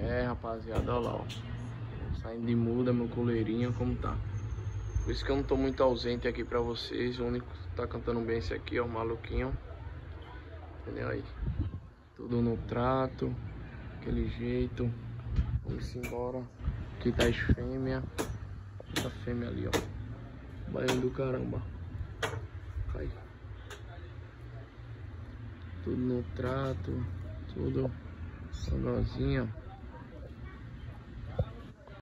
É, rapaziada, olha lá, ó. Saindo de muda, meu coleirinho, como tá. Por isso que eu não tô muito ausente aqui pra vocês. O único que tá cantando bem esse aqui, ó, o maluquinho. Entendeu aí? Tudo no trato, aquele jeito. Vamos embora. Aqui tá as fêmeas. Essa fêmea ali, ó. Baiano do caramba. Cai. Tudo no trato, tudo devagarzinho.